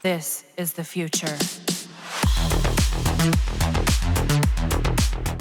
This is the future.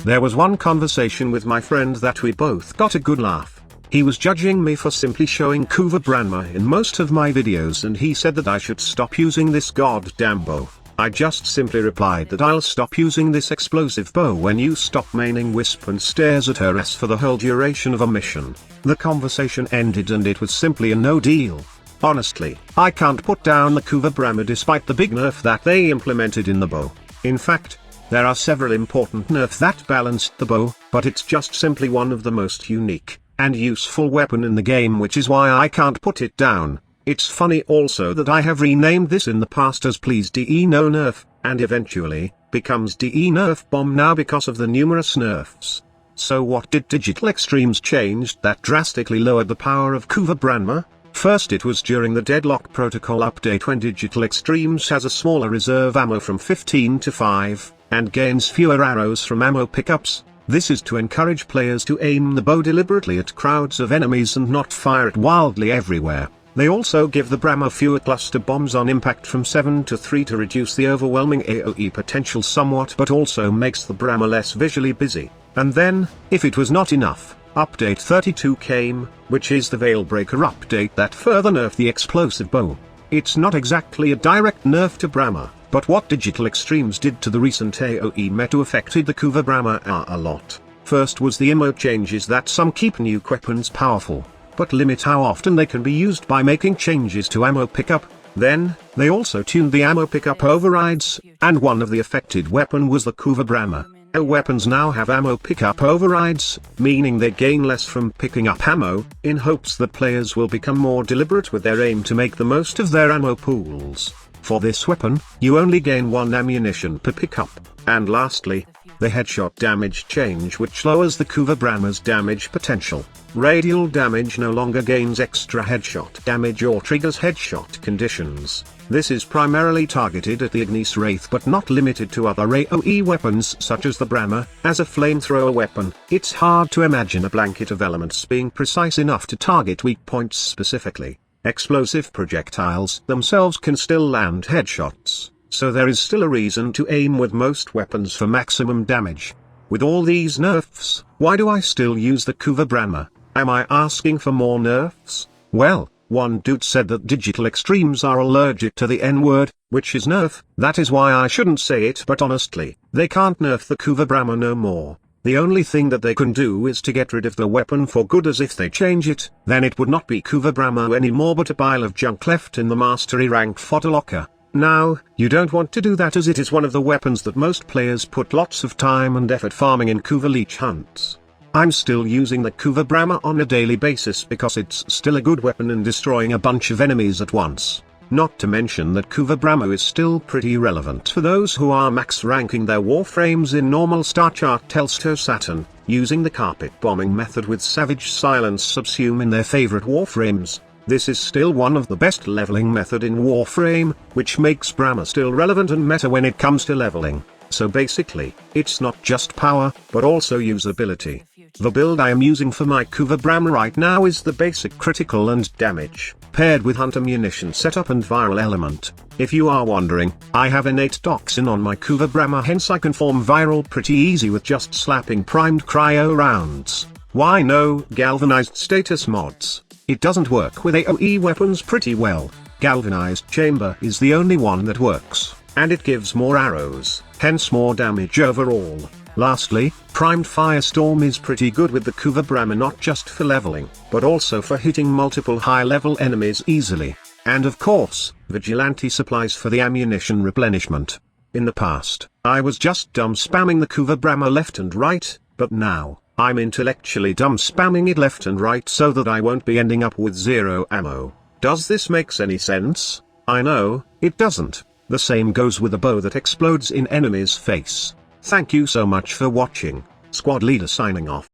There was one conversation with my friend that we both got a good laugh. He was judging me for simply showing Kuva Branma in most of my videos, and he said that I should stop using this goddamn bow. I just simply replied that I'll stop using this explosive bow when you stop maining Wisp and stares at her ass for the whole duration of a mission. The conversation ended and it was simply a no deal. Honestly, I can't put down the Kuva Branma despite the big nerf that they implemented in the bow. In fact, there are several important nerfs that balanced the bow, but it's just simply one of the most unique and useful weapon in the game, which is why I can't put it down. It's funny also that I have renamed this in the past as Please DE No Nerf, and eventually becomes DE Nerf Bomb now because of the numerous nerfs. So what did Digital Extremes change that drastically lowered the power of Kuva Branma? First, it was during the Deadlock Protocol update when Digital Extremes has a smaller reserve ammo from 15 to 5, and gains fewer arrows from ammo pickups. This is to encourage players to aim the bow deliberately at crowds of enemies and not fire it wildly everywhere. They also give the Branma fewer cluster bombs on impact from 7 to 3 to reduce the overwhelming AoE potential somewhat, but also makes the Branma less visually busy. And then, if it was not enough, Update 32 came, which is the Veilbreaker update that further nerfed the explosive bow. It's not exactly a direct nerf to Branma, but what Digital Extremes did to the recent AoE meta affected the Kuva Branma a lot. First was the emote changes that some keep nuke weapons powerful, but limit how often they can be used by making changes to ammo pickup. Then, they also tuned the ammo pickup overrides, and one of the affected weapon was the Kuva Branma. Weapons now have ammo pickup overrides, meaning they gain less from picking up ammo, in hopes that players will become more deliberate with their aim to make the most of their ammo pools. For this weapon, you only gain 1 ammunition per pickup. And lastly, the headshot damage change, which lowers the Kuva Branma's damage potential. Radial damage no longer gains extra headshot damage or triggers headshot conditions. This is primarily targeted at the Ignis Wraith but not limited to other AoE weapons such as the Branma. As a flamethrower weapon, it's hard to imagine a blanket of elements being precise enough to target weak points specifically. Explosive projectiles themselves can still land headshots, so there is still a reason to aim with most weapons for maximum damage. With all these nerfs, why do I still use the Kuva Branma? Am I asking for more nerfs? Well, one dude said that Digital Extremes are allergic to the N-word, which is nerf. That is why I shouldn't say it, but honestly, they can't nerf the Kuva Branma no more. The only thing that they can do is to get rid of the weapon for good, as if they change it, then it would not be Kuva Branma anymore but a pile of junk left in the mastery rank fodder locker. Now, you don't want to do that, as it is one of the weapons that most players put lots of time and effort farming in Kuva Leech hunts. I'm still using the Kuva Branma on a daily basis because it's still a good weapon in destroying a bunch of enemies at once. Not to mention that Kuva Branma is still pretty relevant for those who are max ranking their Warframes in normal star chart Telsto Saturn, using the carpet bombing method with Savage Silence Subsume in their favorite Warframes. This is still one of the best leveling method in Warframe, which makes Branma still relevant and meta when it comes to leveling. So basically, it's not just power, but also usability. The build I am using for my Kuva Branma right now is the basic critical and damage, paired with hunter munition setup and viral element. If you are wondering, I have innate toxin on my Kuva Branma, hence I can form viral pretty easy with just slapping primed cryo rounds. Why no galvanized status mods? It doesn't work with AoE weapons pretty well. Galvanized chamber is the only one that works, and it gives more arrows, hence more damage overall. Lastly, primed firestorm is pretty good with the Kuva Branma, not just for leveling, but also for hitting multiple high-level enemies easily. And of course, vigilante supplies for the ammunition replenishment. In the past, I was just dumb spamming the Kuva Branma left and right, but now, I'm intellectually dumb spamming it left and right so that I won't be ending up with zero ammo. Does this make any sense? I know, it doesn't. The same goes with a bow that explodes in enemy's face. Thank you so much for watching. Squad Leader signing off.